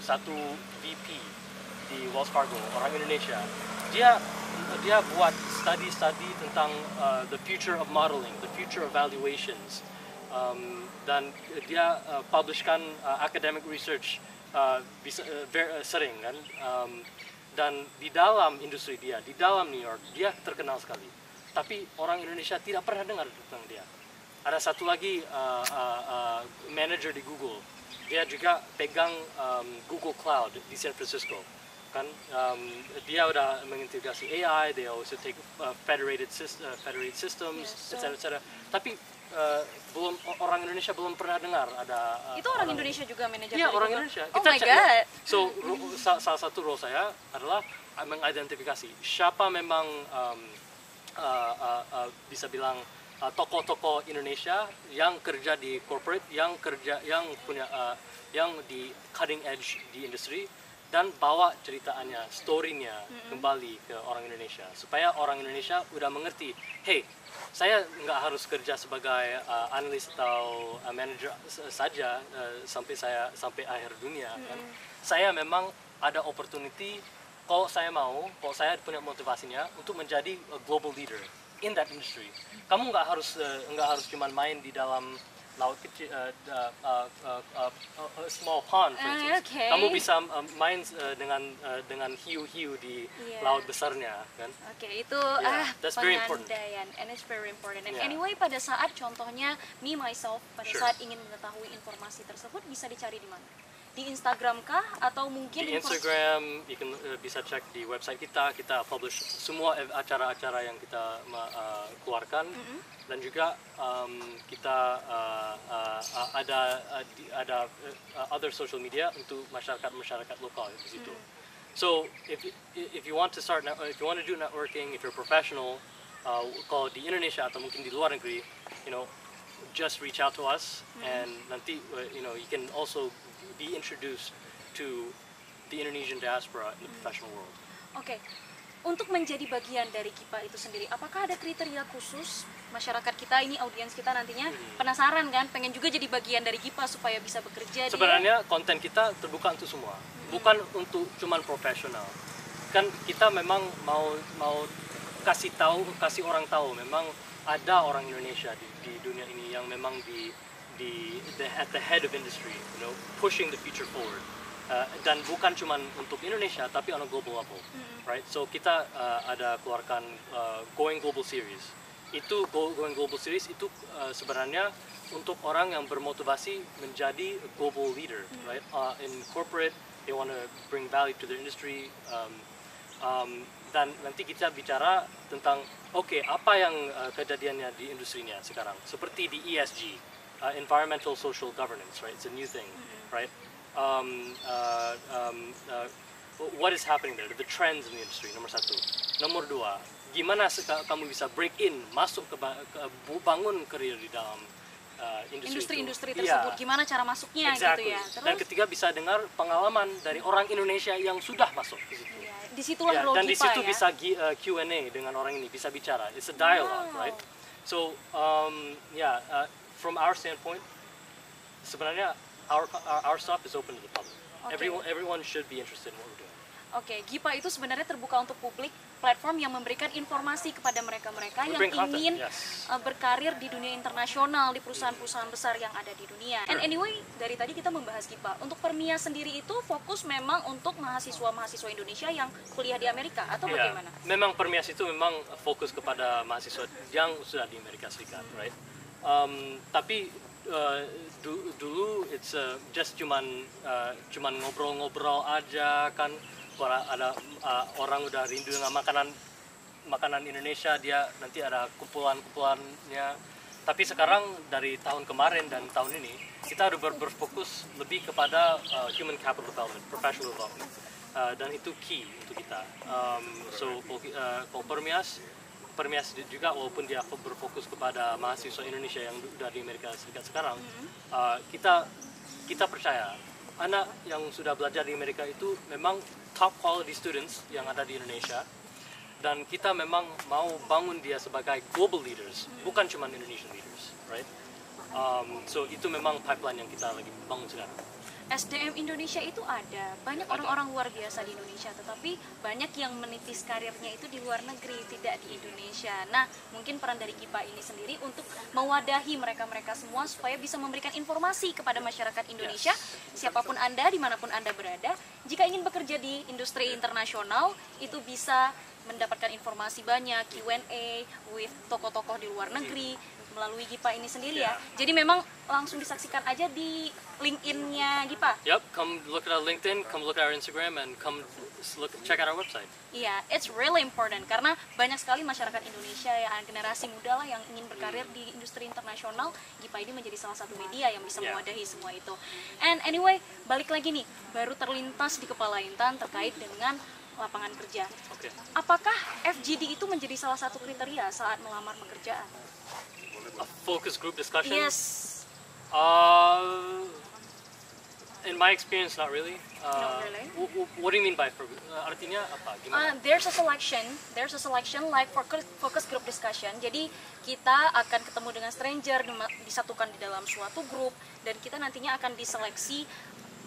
satu VP di Wells Fargo, orang Indonesia. Dia buat studi tentang the future of modeling, the future of valuations, dan dia publishkan academic research sering kan. Dan di dalam industri dia, di dalam New York, dia terkenal sekali. Tapi orang Indonesia tidak pernah dengar tentang dia. Ada satu lagi manager di Google. Dia juga pegang Google Cloud di San Francisco. Kan dia udah mengintegrasi AI, they also take federated systems, etc. Tapi orang Indonesia belum pernah dengar ada. Itu orang Indonesia juga manajer? Iya, orang Indonesia. Oh my god. So salah satu role saya adalah mengidentifikasi siapa memang bisa bilang tokoh-tokoh Indonesia yang kerja di corporate, yang di cutting edge di industri, dan bawa ceritaannya, story-nya kembali ke orang Indonesia supaya orang Indonesia udah mengerti, hey, saya nggak harus kerja sebagai analis atau manager saja sampai akhir dunia kan. Saya memang ada opportunity kalau saya punya motivasinya untuk menjadi a global leader in that industry. Kamu nggak harus cuma main di dalam laut kecil, small pond, for instance. Okay. Kamu bisa main dengan hiu-hiu di laut besarnya, kan? Oke, itu that's very important. pengandaian, and it's very important. And Yeah. anyway, pada saat contohnya myself pada Sure. saat ingin mengetahui informasi tersebut bisa dicari di mana? Di Instagram kah atau mungkin Di Instagram, bisa cek di website kita publish semua acara-acara yang kita keluarkan, dan juga kita ada other social media untuk masyarakat lokal di situ. So if you want to do networking, if you're professional, kalau di Indonesia atau mungkin di luar negeri, just reach out to us, and nanti you can also be introduced to the Indonesian diaspora in the professional world. Oke. Untuk menjadi bagian dari KIPA itu sendiri, apakah ada kriteria khusus masyarakat kita ini, audiens kita nantinya penasaran kan, pengen juga jadi bagian dari KIPA supaya bisa bekerja? Sebenarnya konten kita terbuka untuk semua, bukan untuk cuman profesional. Kan kita memang mau kasih orang tahu memang ada orang Indonesia di dunia ini yang memang at the head of industry, pushing the future forward. Dan bukan cuma untuk Indonesia, tapi on a global level, right? So kita ada keluarkan Going Global Series. Going Global Series itu sebenarnya untuk orang yang bermotivasi menjadi a global leader, right? In corporate, they want to bring value to their industry. Dan nanti kita bicara tentang apa yang kejadiannya di industrinya sekarang, seperti di ESG. Environmental social governance, right? It's a new thing, right? What is happening there? The trends in the industry, nomor satu. Nomor dua, gimana kamu bisa break in, masuk ke bangun karir di dalam industri tersebut, gimana cara masuknya, exactly. Gitu ya. Terus, dan ketiga bisa dengar pengalaman dari orang Indonesia yang sudah masuk di situ. Ya, disitulah role dan di situ ya. bisa Q&A dengan orang ini, bisa bicara. It's a dialogue, right? So from our standpoint, sebenarnya our stuff is open to the public. Okay. Everyone should be interested in what we're doing. Oke, GIPA itu sebenarnya terbuka untuk publik, platform yang memberikan informasi kepada mereka-mereka yang ingin berkarir di dunia internasional, di perusahaan-perusahaan besar yang ada di dunia. And anyway, dari tadi kita membahas GIPA. Untuk Permia sendiri itu fokus memang untuk mahasiswa-mahasiswa Indonesia yang kuliah di Amerika atau bagaimana? Memang Permias itu memang fokus kepada mahasiswa yang sudah di Amerika Serikat, right? Tapi dulu it's just cuman ngobrol-ngobrol aja kan. Ada orang udah rindu dengan makanan Indonesia, dia nanti ada kumpulannya. Tapi sekarang dari tahun kemarin dan tahun ini kita udah berfokus lebih kepada human capital development, professional development, dan itu key untuk kita. Kalau Permias juga, walaupun dia berfokus kepada mahasiswa Indonesia yang udah di Amerika Serikat sekarang, kita percaya anak yang sudah belajar di Amerika itu memang top quality students yang ada di Indonesia, dan kita memang mau bangun dia sebagai global leaders, bukan cuma Indonesian leaders, right? So itu memang pipeline yang kita lagi bangun sekarang. SDM Indonesia itu ada, banyak orang-orang luar biasa di Indonesia, tetapi banyak yang menitis karirnya itu di luar negeri, tidak di Indonesia. Nah, mungkin peran dari GIPA ini sendiri untuk mewadahi mereka-mereka semua supaya bisa memberikan informasi kepada masyarakat Indonesia, siapapun Anda, dimanapun Anda berada, jika ingin bekerja di industri internasional, itu bisa mendapatkan informasi banyak, Q&A with tokoh-tokoh di luar negeri, melalui GIPA ini sendiri ya. Jadi memang langsung disaksikan aja di LinkedIn-nya GIPA. Yep, come look at our LinkedIn, come look at our Instagram, and come check out our website. Iya, it's really important karena banyak sekali masyarakat Indonesia ya, generasi muda lah yang ingin berkarir di industri internasional. GIPA ini menjadi salah satu media yang bisa mewadahi semua itu. And anyway, balik lagi nih, baru terlintas di kepala Intan terkait dengan lapangan kerja. Okay. Apakah FGD itu menjadi salah satu kriteria saat melamar pekerjaan? A focus group discussion? Yes. In my experience, not really. Not really? What do you mean by artinya apa? Gimana? There's a selection like for focus group discussion. Jadi kita akan ketemu dengan stranger, disatukan di dalam suatu grup, dan kita nantinya akan diseleksi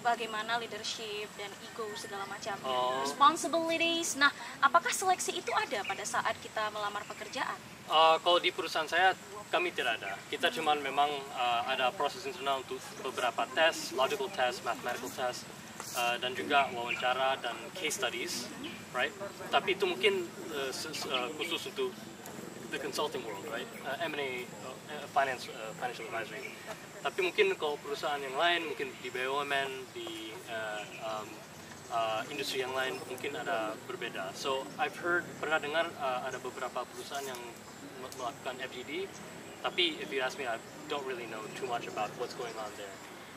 bagaimana leadership dan ego segala macamnya, responsibilities. Nah, apakah seleksi itu ada pada saat kita melamar pekerjaan? Kalau di perusahaan saya, kami tidak ada. Kita cuma memang ada proses internal untuk beberapa tes, logical test, mathematical test, dan juga wawancara dan case studies, right? Tapi itu mungkin khusus untuk the consulting world, right? M&A, financial advisory. Tapi mungkin kalau perusahaan yang lain, mungkin di BUMN, di industri yang lain, mungkin ada berbeda. So I've pernah dengar ada beberapa perusahaan yang melakukan FGD, tapi if you ask me, I don't really know too much about what's going on there.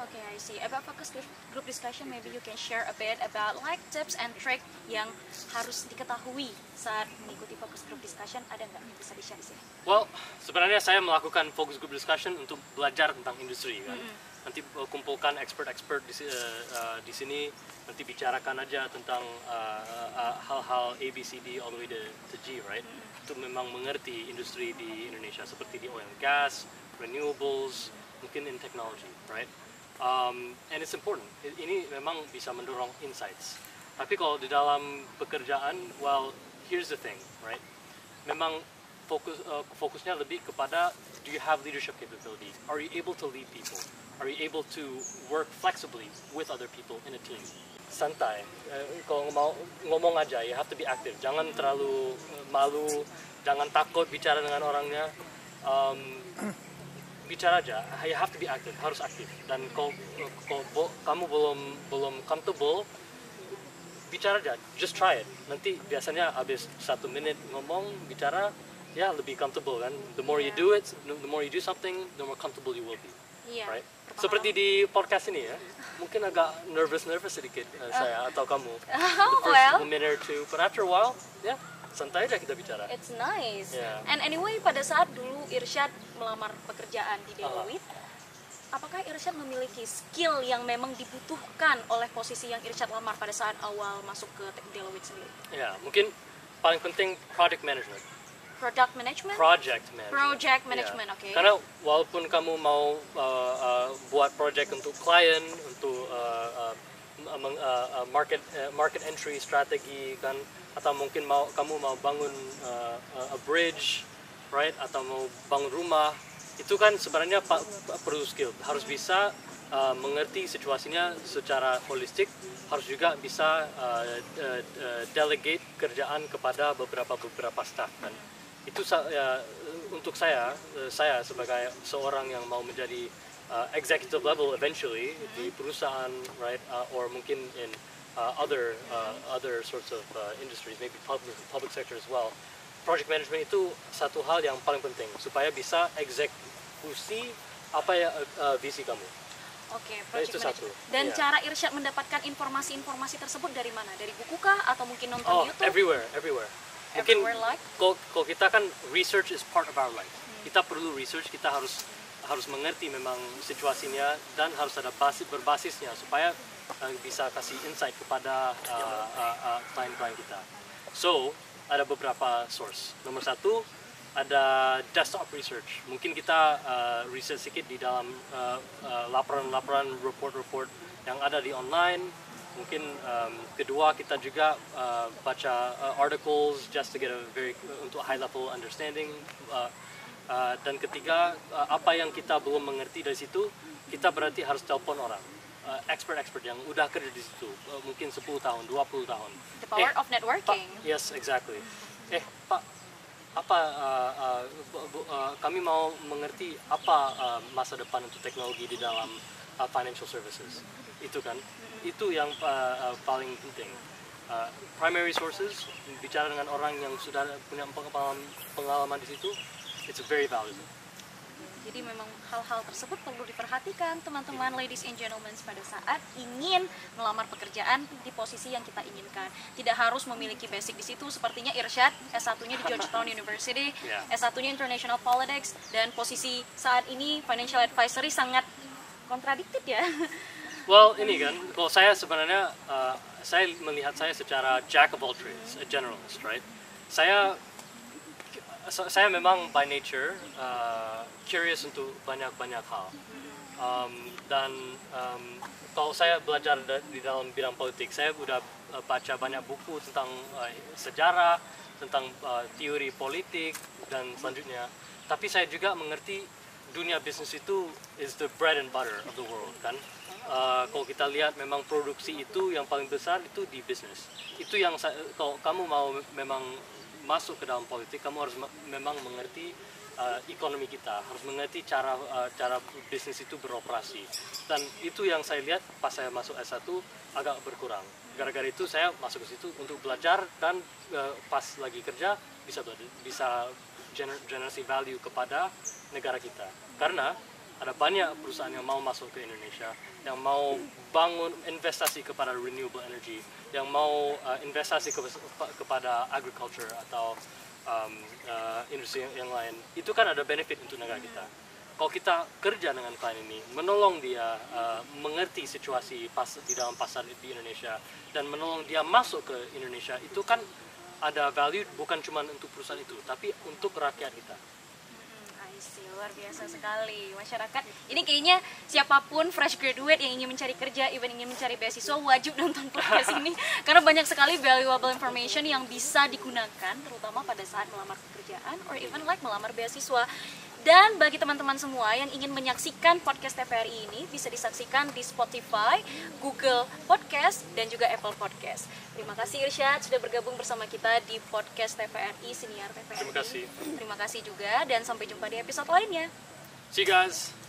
Okay, I see. About focus group discussion, maybe you can share a bit about like tips and trick yang harus diketahui saat mengikuti focus group discussion. Ada nggak yang bisa di-share di sini? Well, sebenarnya saya melakukan focus group discussion untuk belajar tentang industri kan. Nanti kumpulkan expert di sini, nanti bicarakan aja tentang hal-hal A, B, C, D all the way to G, right? Untuk memang mengerti industri di Indonesia seperti di oil and gas, renewables, mungkin in technology, right? And it's important. Ini memang bisa mendorong insights. Tapi kalau di dalam pekerjaan, well, here's the thing, right? Memang fokusnya lebih kepada, do you have leadership capability? Are you able to lead people? Are you able to work flexibly with other people in a team? Santai. Kalau mau ngomong aja, you have to be active. Jangan terlalu malu, jangan takut bicara dengan orangnya. Bicara aja, you have to be active, harus aktif. Dan kalau kamu belum comfortable, bicara aja, just try it. Nanti biasanya habis 1 menit ngomong, bicara, ya lebih comfortable kan. The more you do it, the more you do something, the more comfortable you will be. Right? Seperti di podcast ini ya, mungkin agak nervous sedikit saya atau kamu. The first minute or two, but after a while, ya santai aja kita bicara. It's nice. Yeah. And anyway, pada saat dulu Irsyad melamar pekerjaan di Deloitte, apakah Irsyad memiliki skill yang memang dibutuhkan oleh posisi yang Irsyad lamar pada saat awal masuk ke Deloitte sendiri? Ya, mungkin paling penting project management. Project management? Project management, yeah. Okay. Karena walaupun kamu mau buat project untuk klien, untuk market entry strategi kan, atau mungkin kamu mau bangun a bridge, right? Atau mau bangun rumah, itu kan sebenarnya perlu skill. Harus bisa mengerti situasinya secara holistik, harus juga bisa delegate kerjaan kepada beberapa staff kan. Itu untuk saya sebagai seorang yang mau menjadi executive level eventually di perusahaan, right? Or mungkin in other sorts of industries, maybe public sector as well. Project management itu satu hal yang paling penting supaya bisa eksekusi apa ya visi kamu. Oke, project management. Dan yeah. cara Irsyad mendapatkan informasi-informasi tersebut dari mana? Dari buku kah atau mungkin nonton YouTube? Everywhere. Mungkin like? kalau kita kan research is part of our life. Kita perlu research, kita harus mengerti memang situasinya dan harus ada berbasisnya supaya bisa kasih insight kepada klien-klien kita. So ada beberapa source. Nomor satu ada desktop research. Mungkin kita research sedikit di dalam laporan-laporan, report-report yang ada di online. Mungkin kedua kita juga baca articles just to get a very untuk high level understanding. Dan ketiga apa yang kita belum mengerti dari situ, kita berarti harus telepon orang. Expert yang udah kerja di situ, mungkin 10 tahun, 20 tahun. The power of networking. Pak, yes, exactly. Pak, apa kami mau mengerti apa masa depan untuk teknologi di dalam financial services. Itu kan, itu yang paling penting. Primary sources, bicara dengan orang yang sudah punya pengalaman di situ, it's very valuable. Jadi memang hal-hal tersebut perlu diperhatikan teman-teman, ladies and gentlemen, pada saat ingin melamar pekerjaan di posisi yang kita inginkan. Tidak harus memiliki basic di situ, sepertinya Irsyad S1-nya di Georgetown University, S1-nya International Politics, dan posisi saat ini Financial Advisory sangat kontradiktif ya. Well, ini kan, kalau saya sebenarnya, saya melihat saya secara jack of all trades, a generalist, right? Saya memang by nature curious untuk banyak hal, dan kalau saya belajar di dalam bidang politik, saya udah baca banyak buku tentang sejarah, tentang teori politik dan selanjutnya. Tapi saya juga mengerti dunia bisnis itu is the bread and butter of the world kan. Kalau kita lihat memang produksi itu yang paling besar itu di bisnis. Itu yang kalau kamu mau memang masuk ke dalam politik, kamu harus memang mengerti ekonomi kita, harus mengerti cara bisnis itu beroperasi. Dan itu yang saya lihat pas saya masuk S1 agak berkurang. Gara-gara itu saya masuk ke situ untuk belajar, dan pas lagi kerja bisa generasi value kepada negara kita. Karena ada banyak perusahaan yang mau masuk ke Indonesia, yang mau bangun investasi kepada renewable energy, yang mau investasi kepada agriculture atau industri yang lain. Itu kan ada benefit untuk negara kita. Kalau kita kerja dengan klien ini, menolong dia mengerti situasi di dalam pasar di Indonesia, dan menolong dia masuk ke Indonesia, itu kan ada value bukan cuma untuk perusahaan itu, tapi untuk rakyat kita. Luar biasa sekali masyarakat. Ini kayaknya siapapun fresh graduate yang ingin mencari kerja, even ingin mencari beasiswa, wajib nonton podcast ini karena banyak sekali valuable information yang bisa digunakan terutama pada saat melamar pekerjaan or even like melamar beasiswa. Dan bagi teman-teman semua yang ingin menyaksikan podcast TVRI ini bisa disaksikan di Spotify, Google Podcast, dan juga Apple Podcast. Terima kasih Irsyad sudah bergabung bersama kita di podcast TVRI, Siniar TVRI. Terima kasih. Terima kasih juga, dan sampai jumpa di episode lainnya. See you guys.